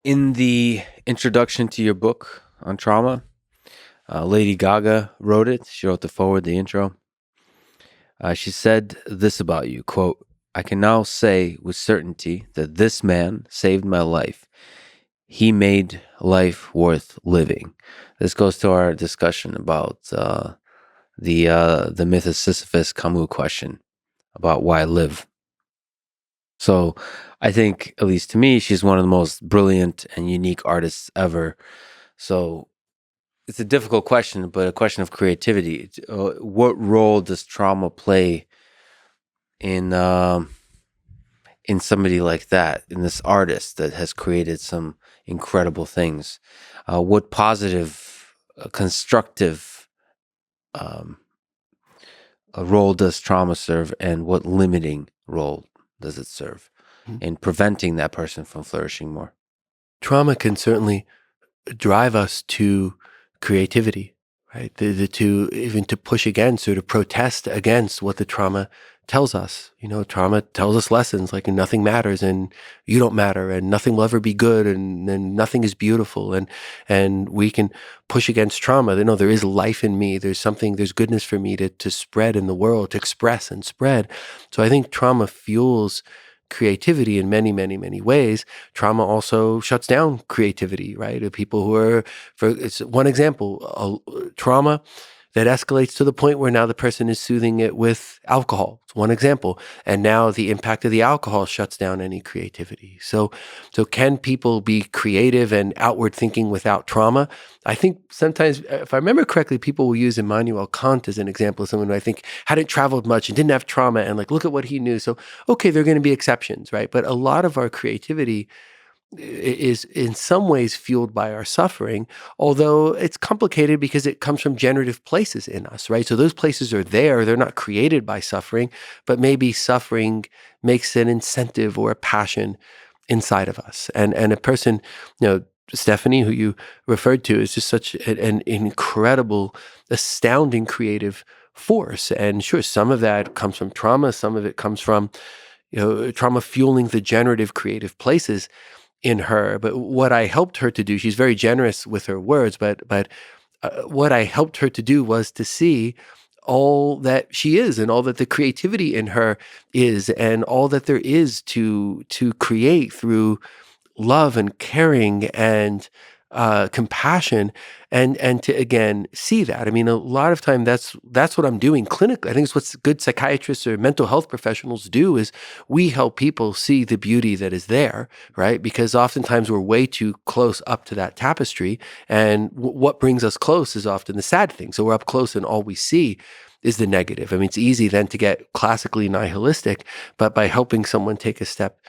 In the introduction to your book on trauma, Lady Gaga wrote it. She wrote the foreword, the intro. She said this about you, quote, "I can now say with certainty that this man saved my life. He made life worth living." This goes to our discussion about the myth of Sisyphus Camus question about why live. So I think, at least to me, she's one of the most brilliant and unique artists ever. So it's a difficult question, but a question of creativity. What role does trauma play in somebody like that, in this artist that has created some incredible things? What positive, constructive role does trauma serve, and what limiting role does it serve in preventing that person from flourishing more? Trauma can certainly drive us to creativity, right? To even to push against or to protest against what the trauma tells us. Trauma tells us lessons like nothing matters and you don't matter and nothing will ever be good and nothing is beautiful. And we can push against trauma. There is life in me. There's goodness for me to spread in the world, to express and spread. So I think trauma fuels creativity in many, many, many ways. Trauma also shuts down creativity, right? People it's one example, trauma that escalates to the point where now the person is soothing it with alcohol. It's one example. And now the impact of the alcohol shuts down any creativity. So can people be creative and outward thinking without trauma? I think sometimes, if I remember correctly, people will use Immanuel Kant as an example of someone who I think hadn't traveled much and didn't have trauma and look at what he knew. So, okay, there are going to be exceptions, right? But a lot of our creativity is in some ways fueled by our suffering, although it's complicated because it comes from generative places in us, right? So those places are there. They're not created by suffering, but maybe suffering makes an incentive or a passion inside of us. And a person, Stephanie, who you referred to, is just such an incredible, astounding creative force. And sure, some of that comes from trauma. Some of it comes from, trauma fueling the generative creative places in her. But what I helped her to do, she's very generous with her words, but what I helped her to do was to see all that she is and all that the creativity in her is and all that there is to create through love and caring and compassion, and to again see that. I mean, a lot of time that's what I'm doing clinically. I think it's what good psychiatrists or mental health professionals do is we help people see the beauty that is there, right? Because oftentimes we're way too close up to that tapestry, and what brings us close is often the sad thing. So we're up close and all we see is the negative. I mean, it's easy then to get classically nihilistic, but by helping someone take a step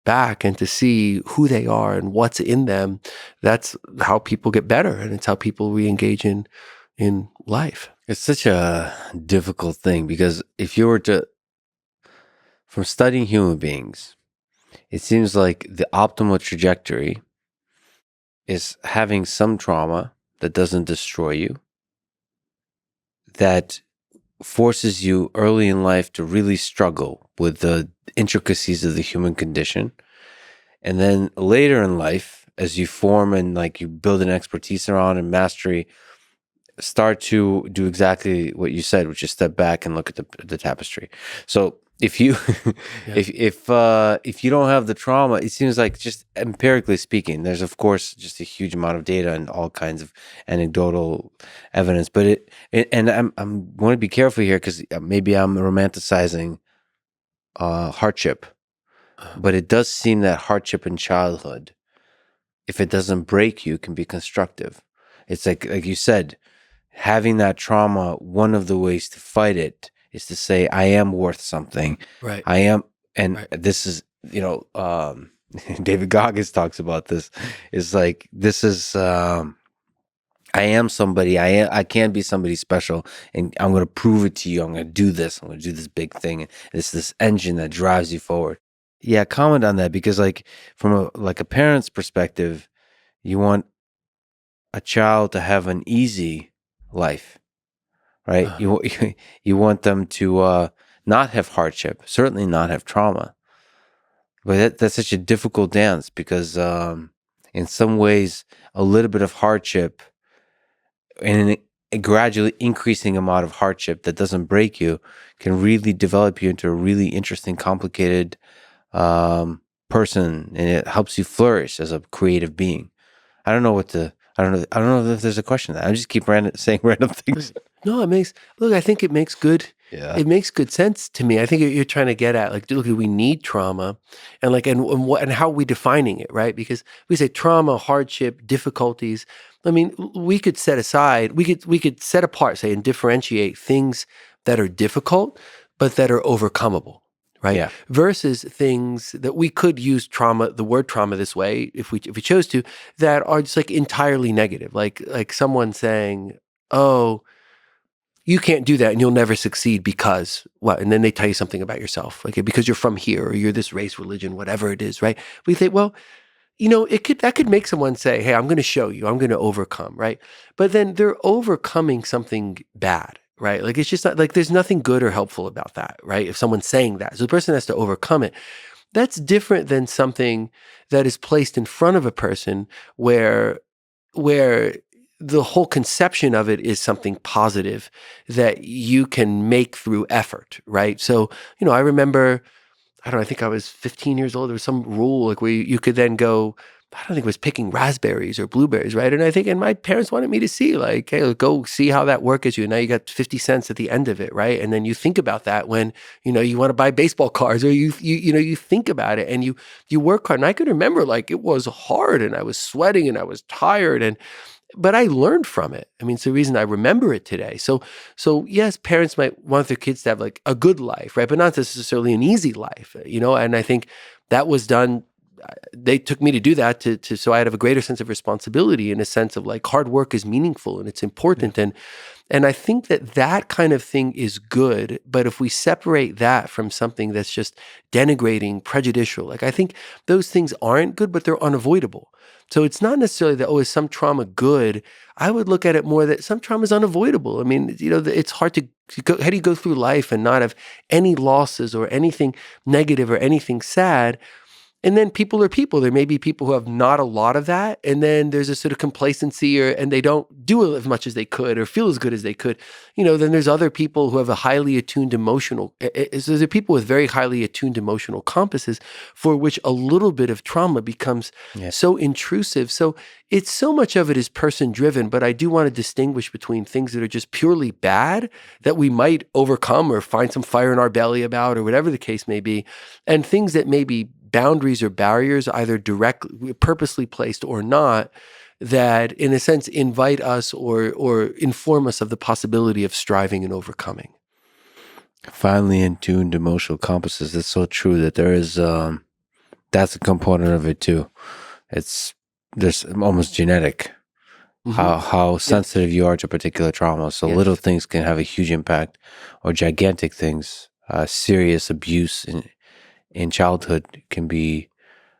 back and to see who they are and what's in them, that's how people get better, and it's how people re-engage in life. It's such a difficult thing because if you were to, from studying human beings, it seems like the optimal trajectory is having some trauma that doesn't destroy you, that forces you early in life to really struggle with the intricacies of the human condition. And then later in life, as you form and you build an expertise around and mastery, start to do exactly what you said, which is step back and look at the tapestry. So if you if you don't have the trauma, it seems like, just empirically speaking, there's of course just a huge amount of data and all kinds of anecdotal evidence, but and I'm going to be careful here because maybe I'm romanticizing hardship, but it does seem that hardship in childhood, if it doesn't break you, can be constructive. It's like you said, having that trauma, one of the ways to fight it is to say, I am worth something. Right. I am. And Right. this is, David Goggins talks about this. It's like, this is, I am somebody. I can be somebody special, and I'm going to prove it to you. I'm going to do this. I'm going to do this big thing. And it's this engine that drives you forward. Yeah, comment on that, because from a parent's perspective, you want a child to have an easy life, right? You want them to not have hardship, certainly not have trauma. But that's such a difficult dance because in in some ways, a little bit of hardship and a gradually increasing amount of hardship that doesn't break you can really develop you into a really interesting, complicated person, and it helps you flourish as a creative being. I don't know what to. I don't know. I don't know if there's a question. I just keep saying random things. No, I think it makes good. Yeah. It makes good sense to me. I think you're trying to get at, like, look, we need trauma, and like, and what, and how are we defining it, right? Because we say trauma, hardship, difficulties. I mean, we could set aside, we could set apart, say, and differentiate things that are difficult, but that are overcomable, right? Yeah. Versus things that we could use trauma, the word trauma this way, if we chose to, that are just like entirely negative, like someone saying, "Oh, you can't do that and you'll never succeed because what?" And then they tell you something about yourself, like, because you're from here or you're this race, religion, whatever it is, right? We think, well, that could make someone say, "Hey, I'm going to show you, I'm going to overcome," right? But then they're overcoming something bad, right? Like, it's just not like there's nothing good or helpful about that, right? If someone's saying that, so the person has to overcome it. That's different than something that is placed in front of a person where the whole conception of it is something positive that you can make through effort, right? So, I remember, I don't know, I think I was 15 years old. There was some rule like where you could then go, I don't think it was picking raspberries or blueberries, right? And my parents wanted me to see, like, "Hey, go see how that work is you. Now you got 50 cents at the end of it," right? And then you think about that when, you want to buy baseball cards, or you think about it and you work hard. And I could remember, like, it was hard and I was sweating and I was tired, but I learned from it. I mean, it's the reason I remember it today. So yes, parents might want their kids to have like a good life, right? But not necessarily an easy life, and I think that was done. They took me to do that so I'd have a greater sense of responsibility, in a sense of like hard work is meaningful and it's important. And I think that kind of thing is good. But if we separate that from something that's just denigrating, prejudicial, like, I think those things aren't good, but they're unavoidable. So it's not necessarily that, is some trauma good? I would look at it more that some trauma is unavoidable. I mean, it's hard to go, how do you go through life and not have any losses or anything negative or anything sad? And then people are people. There may be people who have not a lot of that, and then there's a sort of complacency, and they don't do as much as they could or feel as good as they could. Then there's other people who have a highly attuned emotional. So there are people with very highly attuned emotional compasses for which a little bit of trauma becomes so intrusive. So it's so much of it is person driven, but I do want to distinguish between things that are just purely bad that we might overcome or find some fire in our belly about, or whatever the case may be, and things that may be boundaries or barriers, either directly, purposely placed or not, that in a sense invite us or inform us of the possibility of striving and overcoming. Finely in tuned emotional compasses. It's so true that there is that's a component of it too. There's almost genetic. Mm-hmm. How sensitive you are to particular trauma. So little things can have a huge impact, or gigantic things. Serious abuse in childhood can be,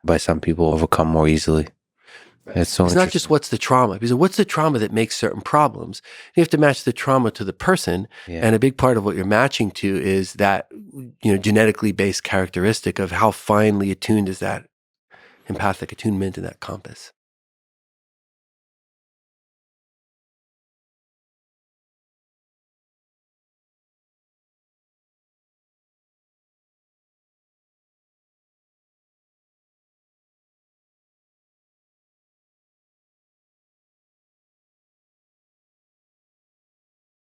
by some people, overcome more easily. It's not just what's the trauma, because what's the trauma that makes certain problems. You have to match the trauma to the person, and a big part of what you're matching to is that genetically based characteristic of how finely attuned is that empathic attunement in that compass.